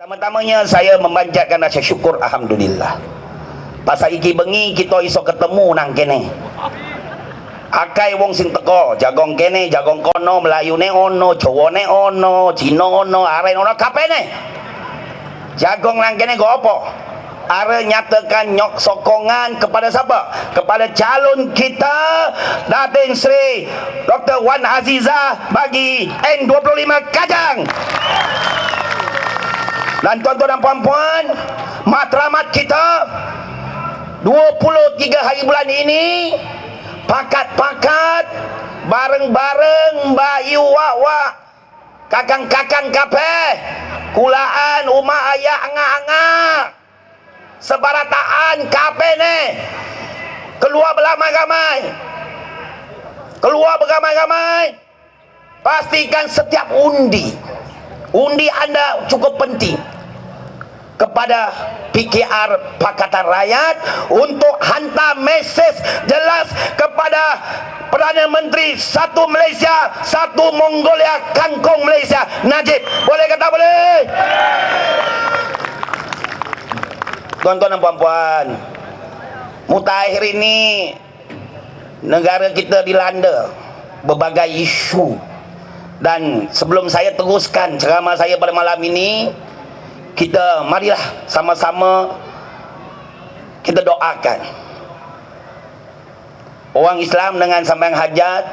Pertama-tamanya saya memanjatkan rasa syukur, alhamdulillah. Pasal iki bengi kita iso ketemu nang kene. Akai wong sing teko, jagong kene, jagong kono, Melayune ono, Jawane ono, Cina ono, Aren ono, kabehne. Jagong nang kene go apa? Are nyatakan nyok sokongan kepada siapa? Kepada calon kita Datin Sri Dr. Wan Azizah bagi N25 Kajang. Dan tuan-tuan dan puan-puan, matlamat kita 23 hari bulan ini pakat-pakat bareng-bareng bayu wak-wak kakang-kakang kabeh kulaan umah ayah angah-angah sebarataan kabeh ne keluar beramai-ramai, pastikan setiap undi anda cukup penting kepada PKR Pakatan Rakyat untuk hantar mesej jelas kepada Perdana Menteri satu Malaysia, satu Mongolia, kangkung Malaysia, Najib. Boleh kata boleh? Tuan-tuan dan puan-puan, mutakhir ini negara kita dilanda berbagai isu. Dan sebelum saya teruskan ceramah saya pada malam ini, kita marilah sama-sama kita doakan orang Islam dengan sembahyang hajat,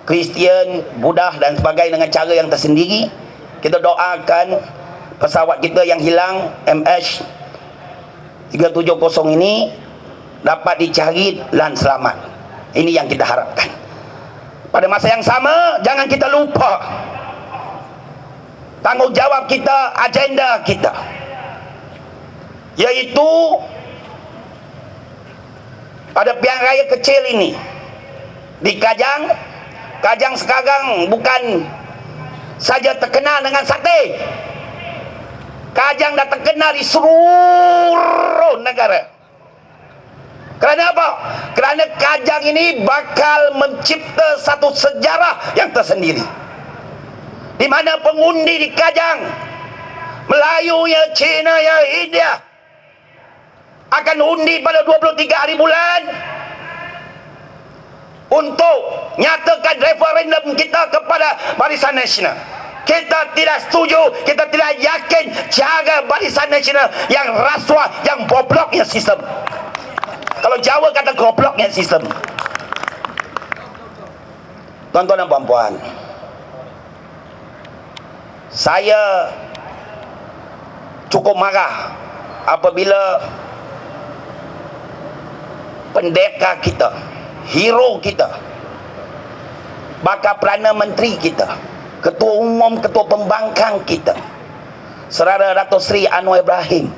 Kristian, Buddha dan sebagainya dengan cara yang tersendiri. Kita doakan pesawat kita yang hilang MH370 ini dapat dicari dan selamat. Ini yang kita harapkan. Pada masa yang sama, jangan kita lupa tanggungjawab kita, agenda kita, yaitu pada pilihan raya kecil ini di Kajang sekarang bukan saja terkenal dengan sate. Kajang dah terkenal di seluruh negara. Kerana apa? Kerana Kajang ini bakal mencipta satu sejarah yang tersendiri, di mana pengundi di Kajang, Melayu ya, Cina ya, India, akan undi pada 23 hari bulan untuk nyatakan referendum kita kepada Barisan Nasional. Kita tidak setuju, kita tidak yakin cara Barisan Nasional yang rasuah, yang bobloknya sistem. Kalau Jawa kata gobloknya sistem. Tuan-tuan dan puan-puan, saya cukup marah apabila pendekar kita, hero kita, bakal Perdana Menteri kita, Ketua Umum, Ketua Pembangkang kita, Saudara Dato' Sri Anwar Ibrahim,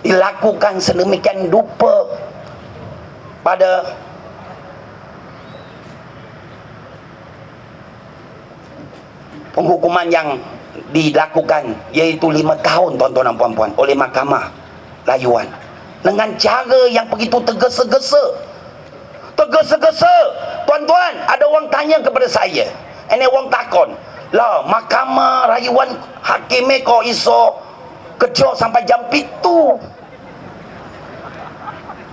dilakukan sedemikian rupa pada penghukuman yang dilakukan, yaitu 5 tahun tuan-tuan dan puan-puan oleh Mahkamah Layuan, dengan cara yang begitu tergesa-gesa. Tuan-tuan, ada orang tanya kepada saya, ini orang takon lah, Mahkamah Rayuan hakimnya kok iso kerja sampai jam 7.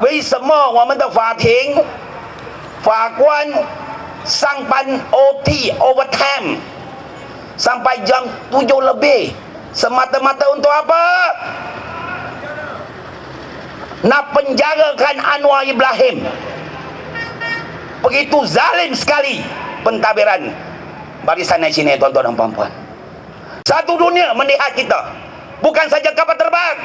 为什么我们的法庭法官上班 OT overtime sampai jam 7 lebih? Semata-mata untuk apa? Nak penjarakan Anwar Ibrahim. Begitu zalim sekali pentadbiran Barisan Nasional, tuan-tuan dan puan-puan. Satu dunia melihat kita, bukan saja kapal terbang,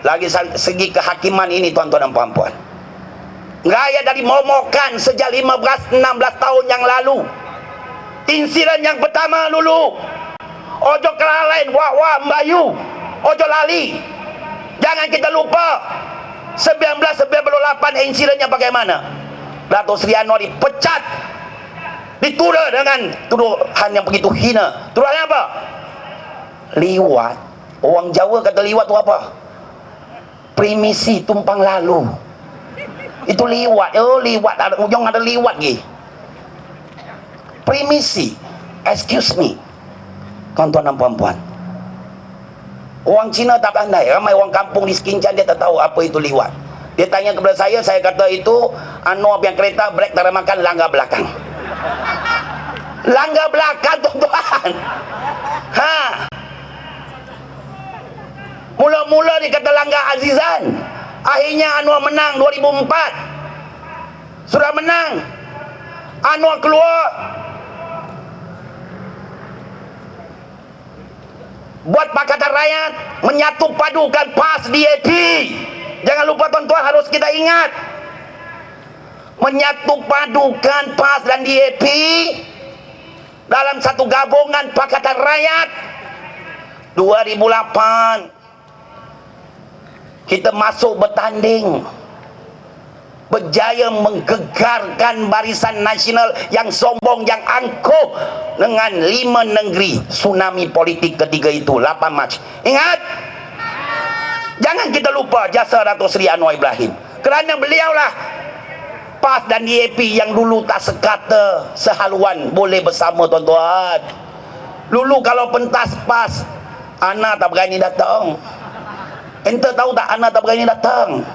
lagi segi kehakiman ini, tuan-tuan dan puan-puan. Raya dari momokan sejak 15-16 tahun yang lalu. Insiden yang pertama dulu, ojo kelalaian wak-wak Melayu, ojo lali. Jangan kita lupa 1998 insidennya bagaimana. Dato' Sri Anwar dipecat, dituduh dengan tuduhan yang begitu hina. Tuduhannya apa? Liwat. Orang Jawa kata liwat itu apa? Primisi tumpang lalu. Itu liwat. Liwat ada ujung, ada liwat lagi. Primisi, excuse me, tuan-tuan dan puan-puan. Orang Cina tak pandai. Ramai orang kampung di Sekincang dia tak tahu apa itu liwat. Dia tanya kepada saya kata itu Anwar yang kereta brek tak makan langgar belakang. Langgar belakang tuan-tuan. Ha. Mula-mula dia kata langgar Azizan. Akhirnya Anwar menang 2004. Sudah menang. Anwar keluar. Buat Pakatan Rakyat menyatu padukan PAS DAP. Jangan lupa tuan-tuan, harus kita ingat. Menyatu padukan PAS dan DAP dalam satu gabungan Pakatan Rakyat. 2008 kita masuk bertanding, berjaya menggegarkan Barisan Nasional yang sombong, yang angkuh dengan 5 negeri. Tsunami politik ketiga itu 8 Mac. Ingat, jangan kita lupa jasa Datuk Seri Anwar Ibrahim, kerana beliaulah PAS dan DAP yang dulu tak sekata sehaluan boleh bersama tuan-tuan. Dulu kalau pentas PAS, Ana tak berani datang. Ente tahu tak, Ana tak berani datang.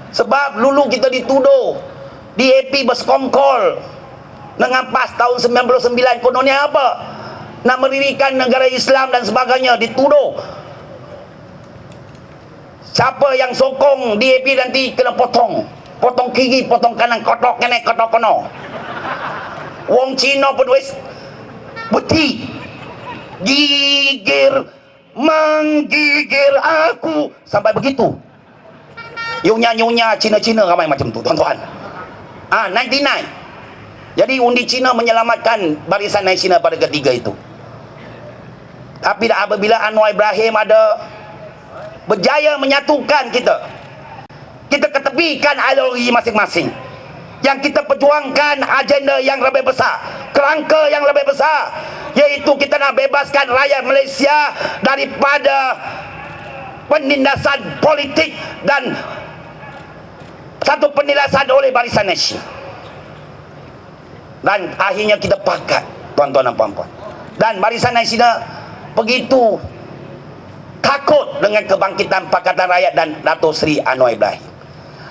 Sebab dulu kita dituduh DAP bersekongkol dengan PAS tahun 99. Kononnya apa? Nak mendirikan negara Islam dan sebagainya. Dituduh. Siapa yang sokong DAP nanti kena potong. Potong kiri, potong kanan, kotok kanan, kotok kono. Wong Cina pun wis beti. Gigir, menggigir aku. Sampai begitu. Nyonya-nyonya Cina-Cina ramai macam tu tuan-tuan. 99. Jadi undi Cina menyelamatkan Barisan Nasional pada ketiga itu. Tapi apabila Anwar Ibrahim ada berjaya menyatukan kita ketepikan ideologi masing-masing, yang kita perjuangkan agenda yang lebih besar, kerangka yang lebih besar, iaitu kita nak bebaskan rakyat Malaysia daripada penindasan politik dan satu penindasan oleh Barisan Nasional. Dan akhirnya kita pakat tuan-tuan dan puan-puan. Dan Barisan Nasional begitu takut dengan kebangkitan Pakatan Rakyat dan Datuk Seri Anwar Ibrahim.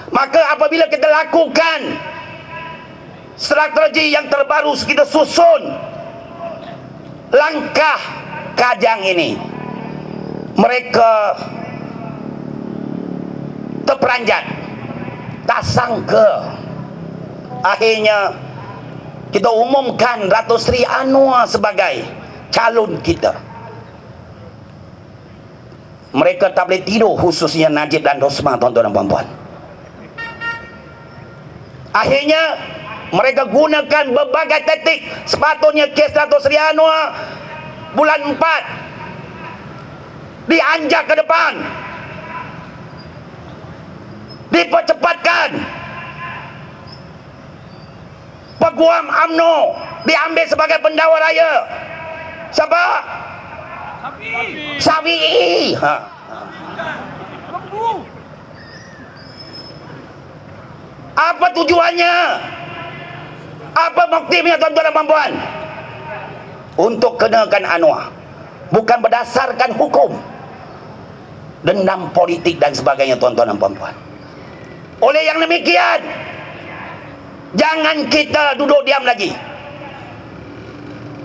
Maka apabila kita lakukan strategi yang terbaru, kita susun langkah Kajang ini, mereka terperanjat, tak sangka akhirnya kita umumkan Datuk Seri Anwar sebagai calon kita. Mereka tak boleh tidur, khususnya Najib dan Rosmah tuan-tuan dan puan-puan. Akhirnya mereka gunakan berbagai taktik. Sepatutnya kes Datuk Seri Anwar bulan 4 dianjak ke depan, dipercepatkan. Peguam UMNO diambil sebagai pendakwa raya. Siapa? Safi'i. Apa tujuannya? Apa motifnya tuan-tuan dan puan-puan? Untuk kenakan Anwar, bukan berdasarkan hukum, dendam politik dan sebagainya tuan-tuan dan puan-puan. Oleh yang demikian, jangan kita duduk diam lagi.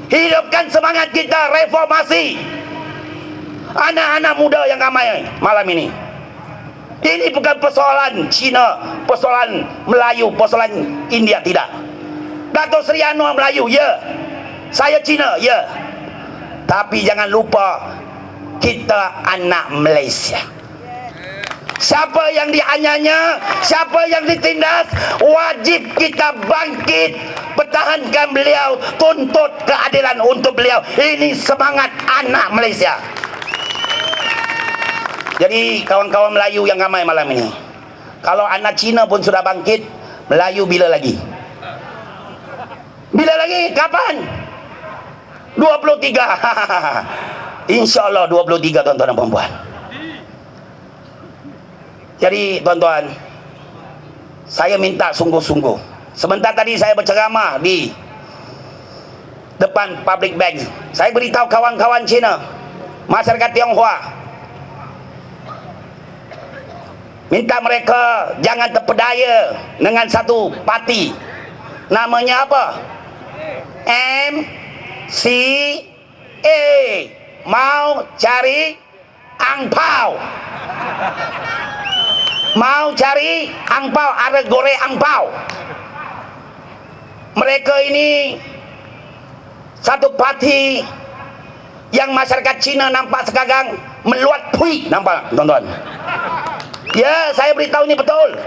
Hidupkan semangat kita reformasi. Anak-anak muda yang ramai malam ini, ini bukan persoalan Cina, persoalan Melayu, persoalan India, tidak. Datuk Seri Anwar Melayu, ya. Saya Cina, ya. Tapi jangan lupa, kita anak Malaysia. Siapa yang dianyanya, siapa yang ditindas, wajib kita bangkit, pertahankan beliau, tuntut keadilan untuk beliau. Ini semangat anak Malaysia. Jadi kawan-kawan Melayu yang ramai malam ini, kalau anak Cina pun sudah bangkit, Melayu bila lagi? Bila lagi? Kapan? 23. InsyaAllah 23 tuan-tuan dan puan-puan. Jadi tuan-tuan, saya minta sungguh-sungguh. Sebentar tadi saya berceramah di depan public bank. Saya beritahu kawan-kawan Cina, masyarakat Tionghoa, minta mereka jangan terpedaya dengan satu parti. Namanya apa? MCA. Mau cari angpau. Mau cari angpau, ada goreng angpau. Mereka ini satu parti yang masyarakat Cina nampak sekarang meluat pui, nampak tuan-tuan. Ya, saya beritahu ini betul.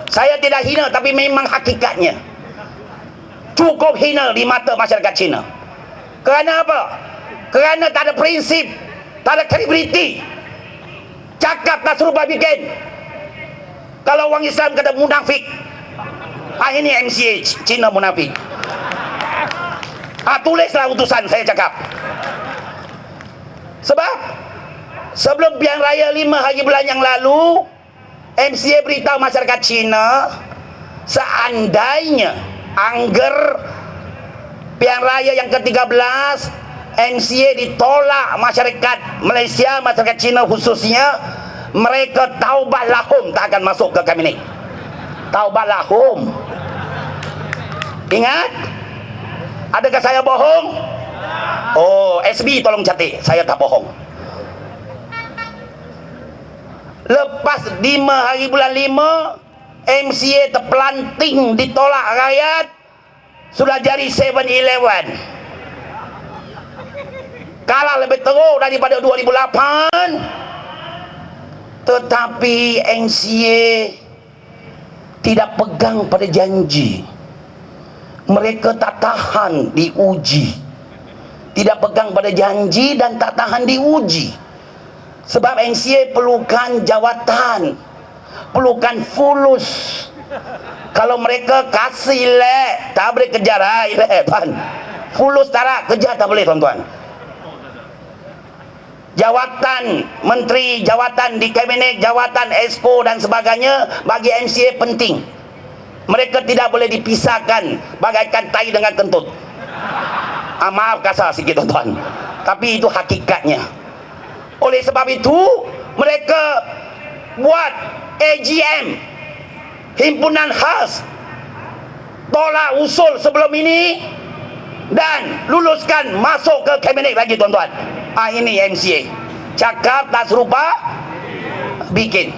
Saya tidak hina, tapi memang hakikatnya cukup hina di mata masyarakat Cina. Kerana apa? Kerana tak ada prinsip, tak ada kredibiliti. Cakap tak serupa bikin. Kalau orang Islam kata munafik, ini MCA Cina munafik. Tulislah utusan saya cakap. Sebab sebelum Pilihan Raya 5 hari bulan yang lalu, MCA beritahu masyarakat Cina, seandainya anggar Pilihan Raya yang ke-13 MCA ditolak masyarakat Malaysia, masyarakat Cina khususnya, mereka taubat lahum, tak akan masuk ke kabinet. Taubat lahum. Ingat? Adakah saya bohong? Oh, SB tolong catat, saya tak bohong. Lepas 5 hari bulan 5, MCA terpelanting ditolak rakyat, sudah jadi 7-Eleven. Kalah lebih teruk daripada 2008. Tetapi MCA tidak pegang pada janji. Mereka tak tahan diuji. Tidak pegang pada janji dan tak tahan diuji. Sebab MCA perlukan jawatan, perlukan fulus. Kalau mereka kasih lek, tak boleh kejar lek, tuan. Fulus tak kejar, tak boleh, tuan-tuan. Jawatan menteri, jawatan di kabinet, jawatan exco dan sebagainya bagi MCA penting. Mereka tidak boleh dipisahkan bagaikan tai dengan kentut. Maaf kasar sikit, tuan-tuan, tapi itu hakikatnya. Oleh sebab itu mereka buat AGM, himpunan khas, tolak usul sebelum ini dan luluskan masuk ke kabinet lagi, tuan-tuan. Ini MCA cakap tak serupa bikin.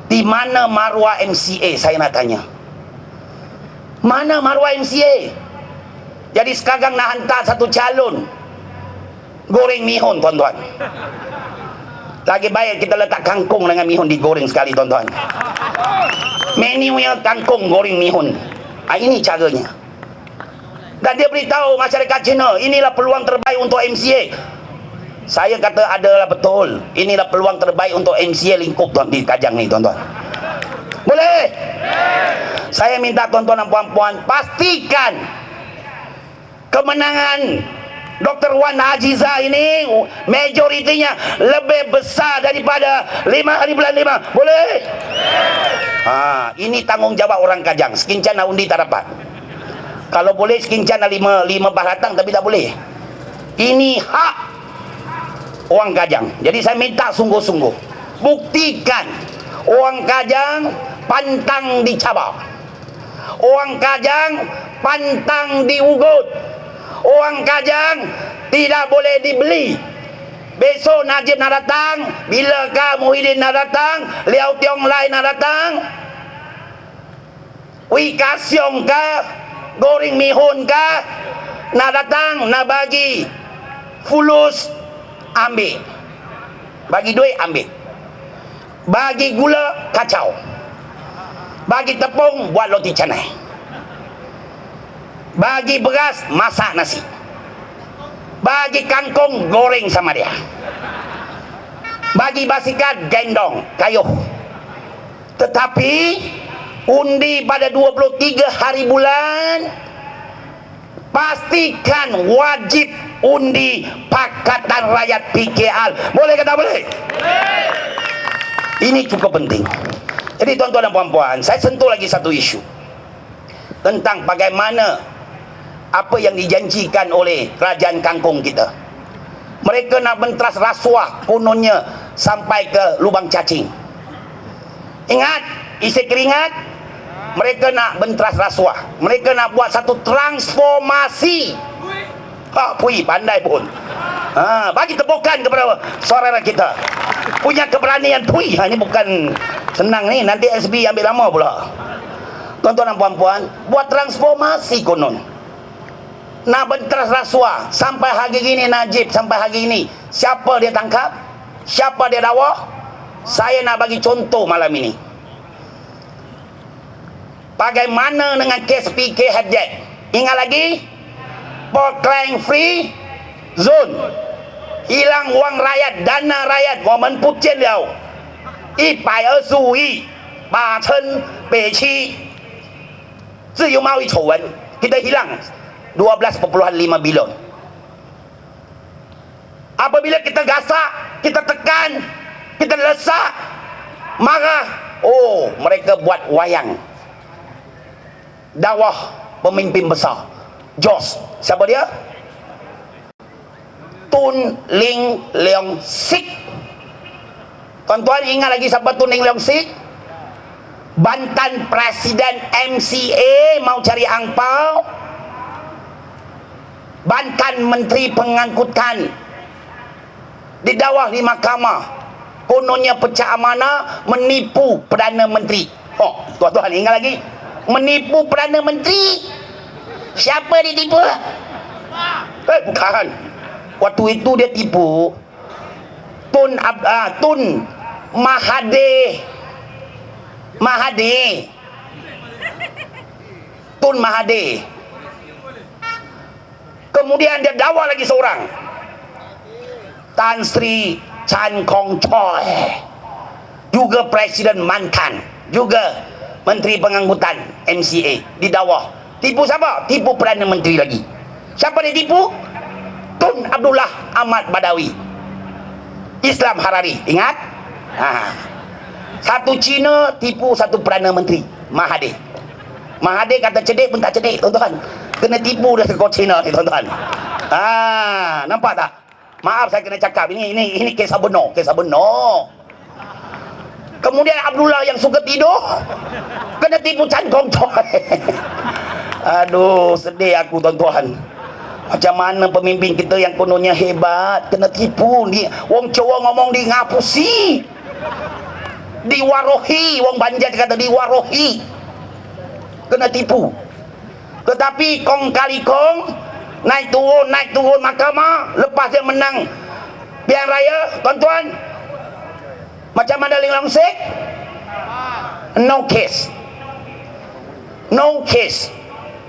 Di mana maruah MCA, saya nak tanya? Mana maruah MCA? Jadi sekarang nak hantar satu calon goreng mihun, tuan-tuan. Lagi baik kita letak kangkung dengan mihun digoreng sekali, tuan-tuan. Menunya kangkung goreng mihun. Ini caranya. Dan dia beritahu masyarakat Cina, inilah peluang terbaik untuk MCA. Saya kata adalah betul. Inilah peluang terbaik untuk MCA lingkup, tuan, di Kajang ni, tuan-tuan. Boleh? Saya minta tuan-tuan dan puan-puan pastikan kemenangan Dr. Wan Aziza ini majoritinya lebih besar daripada 5 hari bulan 5. Boleh? Ini tanggungjawab orang Kajang. Sekincan nak undi tak dapat. Kalau boleh sekincan nak 5 baratang, tapi tak boleh. Ini hak orang Kajang. Jadi saya minta sungguh-sungguh, buktikan orang Kajang pantang dicabar, orang Kajang pantang diugut, orang Kajang tidak boleh dibeli. Besok Najib nak datang, bilakah Muhyiddin nak datang, Liao Tiong Lai nak datang, Wee Ka Siong kah, goreng mihun kah, nak datang, nak bagi fulus, ambil. Bagi duit, ambil. Bagi gula, kacau. Bagi tepung, buat roti canai. Bagi beras, masak nasi. Bagi kangkung, goreng sama dia. Bagi basikan, gendong, kayuh. Tetapi undi pada 23 hari bulan, pastikan wajib undi Pakatan Rakyat PKR. Boleh kata boleh? Ini cukup penting. Jadi tuan-tuan dan puan-puan, saya sentuh lagi satu isu tentang bagaimana apa yang dijanjikan oleh kerajaan kangkung kita. Mereka nak bentras rasuah kononnya sampai ke lubang cacing. Ingat, isi keringat, mereka nak bentras rasuah. Mereka nak buat satu transformasi. Pui pandai pun. Bagi tepukan kepada saudara kita. Punya keberanian pui. Ini bukan senang ni, nanti SB ambil lama pula. Tuan-tuan dan puan-puan, buat transformasi konon. Nak bentras rasuah sampai hari ini. Najib sampai hari ini, siapa dia tangkap, siapa dia dakwa? Saya nak bagi contoh malam ini. Bagaimana dengan kes PK Hajat? Ingat lagi? Port Klang Free Zone, hilang wang rakyat, dana rakyat, 我们不见了125亿把称北区自由贸易丑闻， kita hilang 12,5 bilion. Apabila kita gasak, kita tekan, kita lesak, marah, mereka buat wayang dakwah pemimpin besar Jos. Siapa dia? Tun Ling Leong Sik. Tuan-tuan ingat lagi siapa Tun Ling Leong Sik? Bantan Presiden MCA mau cari angpau, Bantan Menteri Pengangkutan, didakwa di mahkamah, kononnya pecah amanah, menipu Perdana Menteri. Tuan-tuan ingat lagi? Menipu Perdana Menteri. Siapa dia tipu? Bukan. Waktu itu dia tipu Tun Mahathir. Tun Mahathir. Kemudian dia dakwa lagi seorang, Tan Sri Chan Kong Choi, juga Presiden mantan, juga Menteri Pengangkutan MCA, didakwa. Tipu siapa? Tipu Perdana Menteri lagi. Siapa dia tipu? Tun Abdullah Ahmad Badawi, Islam Harari. Ingat? Satu Cina tipu satu Perdana Menteri, Mahathir. Mahathir kata cedek pun tak cedek, tuan-tuan. Kena tipu dah sekor Cina ni, tuan-tuan. Nampak tak? Maaf saya kena cakap, ini kisah benar, kisah benar. Kemudian Abdullah yang suka tidur kena tipu Chan Kong Choi. Aduh, sedih aku, tuan-tuan. Macam mana pemimpin kita yang kononnya hebat kena tipu ni. Wong Jawa ngomong di ngapusi, diwarohi. Wong Banjar kata diwarohi, kena tipu. Tetapi kong kali kong, naik turun mahkamah, lepas dia menang pilihan raya, tuan-tuan, macam mana Ling Leong Sik? No case,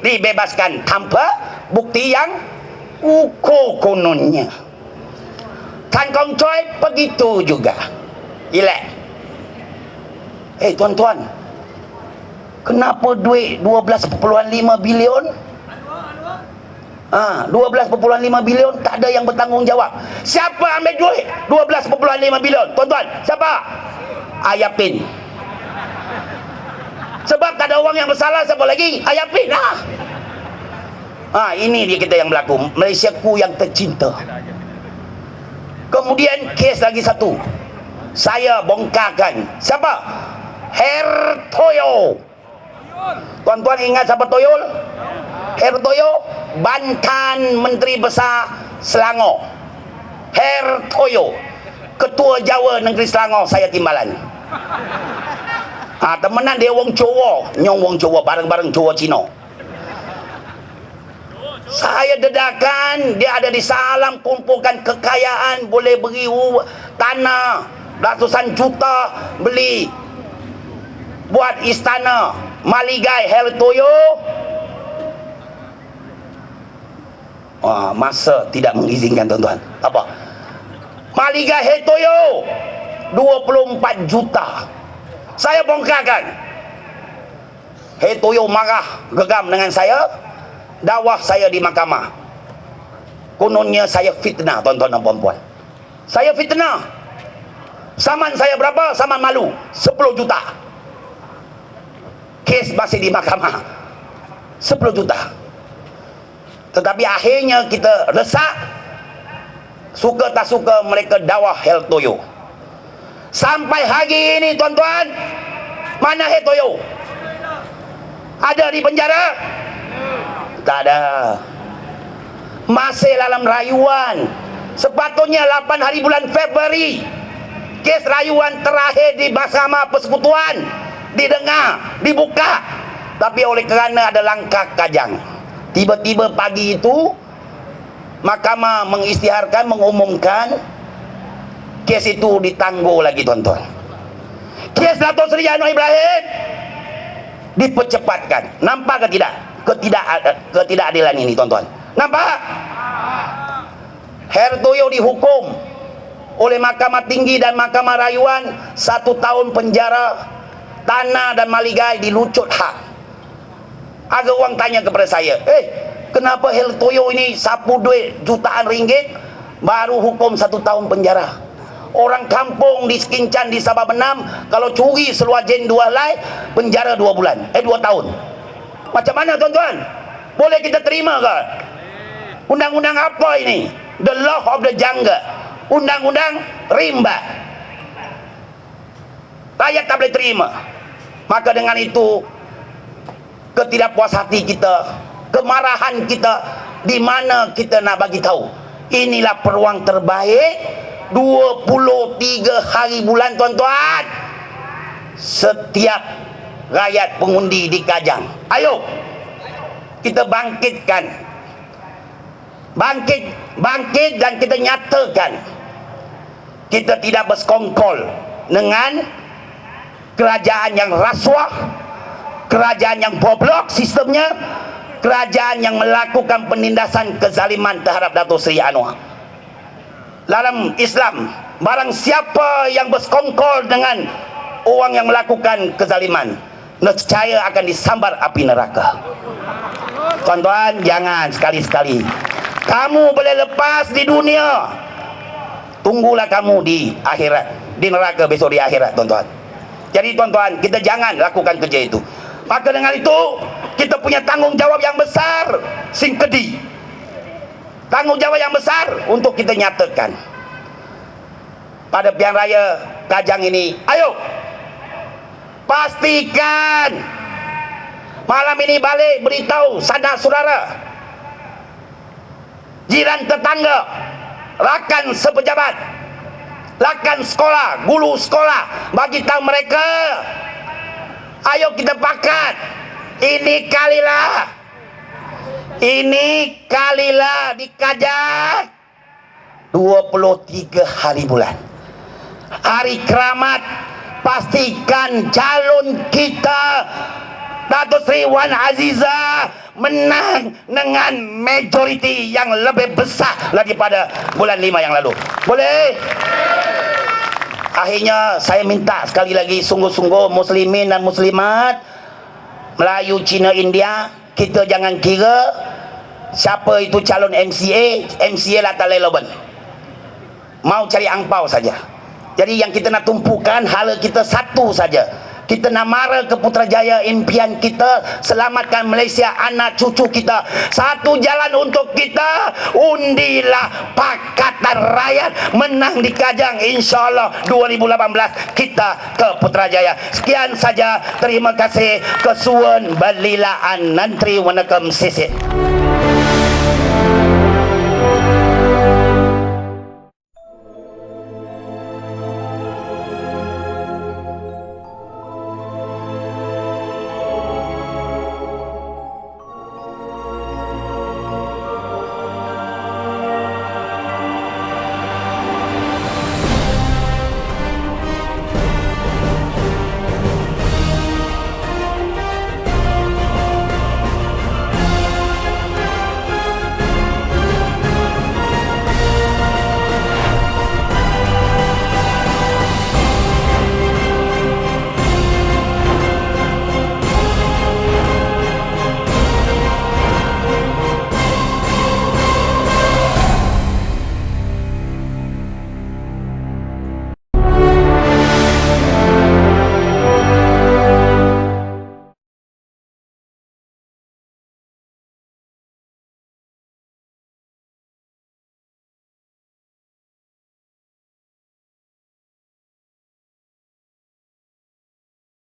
dibebaskan tanpa bukti yang ukur kononnya. Tan Kong Choi begitu juga, elak. Tuan-tuan, kenapa duit 12,5 bilion? 12,5 bilion tak ada yang bertanggungjawab. Siapa ambil duit 12,5 bilion? Tuan-tuan, siapa? Ayapin. Sebab tak ada orang yang bersalah, siapa lagi? Ayapin lah. Ini dia kita yang berlaku. Malaysiaku yang tercinta. Kemudian kes lagi satu, saya bongkarkan. Siapa? Hertoyo. Tuan-tuan ingat siapa Toyol? Hertoyo, Bantan Menteri Besar Selangor. Hertoyo, Ketua Jawa Negeri Selangor, saya timbalan. Temenan dia wong Jawa, nyong wong Jawa, bareng-bareng Jawa Cina. Saya dedakan dia ada di Salam, kumpulkan kekayaan, boleh beri tanah ratusan juta, beli buat istana Maligai Hertoyo. Masa tidak mengizinkan, tuan-tuan. Apa? Maligai Hertoyo 24 juta. Saya bongkarkan. Hertoyo marah, gegam dengan saya, dakwah saya di mahkamah. Kononnya saya fitnah, tuan-tuan dan puan-puan. Saya fitnah. Saman saya berapa? Saman malu 10 juta. Kes masih di mahkamah, 10 juta. Tetapi akhirnya kita resah, suka tak suka mereka dawah Hel Toyo. Sampai hari ini tuan-tuan, mana Hel Toyo? Ada di penjara? Tak ada. Masih dalam rayuan. Sepatutnya 8 hari bulan Februari kes rayuan terakhir di Mahkamah Persekutuan didengar, dibuka. Tapi oleh kerana ada langkah kajang, tiba-tiba pagi itu Mahkamah mengisytiharkan, mengumumkan kes itu ditangguh lagi tuan-tuan. Kes Dato' Seri Anwar Ibrahim dipercepatkan. Nampak ke tidak? Ketidakadilan ini tuan-tuan. Nampak? Hel Toyo dihukum oleh Mahkamah Tinggi dan Mahkamah Rayuan 1 tahun penjara, tanah dan maligai dilucut hak. Ada orang tanya kepada saya, kenapa Hel Toyo ini sapu duit jutaan ringgit baru hukum 1 tahun penjara? Orang kampung di Sekincan, di Sabah Benam, kalau curi seluar jen 2 helai, penjara 2 bulan, 2 tahun. Macam mana tuan-tuan? Boleh kita terima ke? Undang-undang apa ini? The law of the jungle. Undang-undang rimba. Rakyat tak boleh terima. Maka dengan itu, ketidakpuas hati kita, kemarahan kita, di mana kita nak bagi tahu, inilah peluang terbaik 23 hari bulan tuan-tuan. Setiap rakyat pengundi di Kajang, ayo kita bangkit dan kita nyatakan kita tidak bersekongkol dengan kerajaan yang rasuah, kerajaan yang boblok sistemnya, kerajaan yang melakukan penindasan kezaliman terhadap Dato' Seri Anwar. Dalam Islam, barang siapa yang bersekongkol dengan orang yang melakukan kezaliman, nescaya akan disambar api neraka. Tuan-tuan, jangan sekali-sekali. Kamu boleh lepas di dunia, tunggulah kamu di akhirat, di neraka besok di akhirat tuan-tuan. Jadi tuan-tuan, kita jangan lakukan kerja itu. Maka dengan itu, kita punya tanggungjawab yang besar, singkedi. Tanggungjawab yang besar untuk kita nyatakan pada pilihan raya Kajang ini. Ayo, pastikan malam ini balik beritahu sanak saudara, jiran tetangga, rakan sepejabat, rakan sekolah, guru sekolah, bagi tahu mereka, ayo kita pakat, ini kalilah di Kajang 23 hari bulan, hari keramat. Pastikan calon kita Dato' Seri Wan Azizah menang dengan majoriti yang lebih besar daripada bulan 5 yang lalu. Boleh? Akhirnya saya minta sekali lagi, sungguh-sungguh muslimin dan muslimat, Melayu, Cina, India, kita jangan kira siapa itu calon MCA lah tak relevan, mau cari angpau saja. Jadi yang kita nak tumpukan hala kita satu saja. Kita nak mara ke Putrajaya, impian kita selamatkan Malaysia, anak cucu kita. Satu jalan untuk kita, undilah Pakatan Rakyat menang di Kajang, insyaAllah 2018 kita ke Putrajaya. Sekian saja, terima kasih. Kesuwun belilaan, nantri wanakam sisit.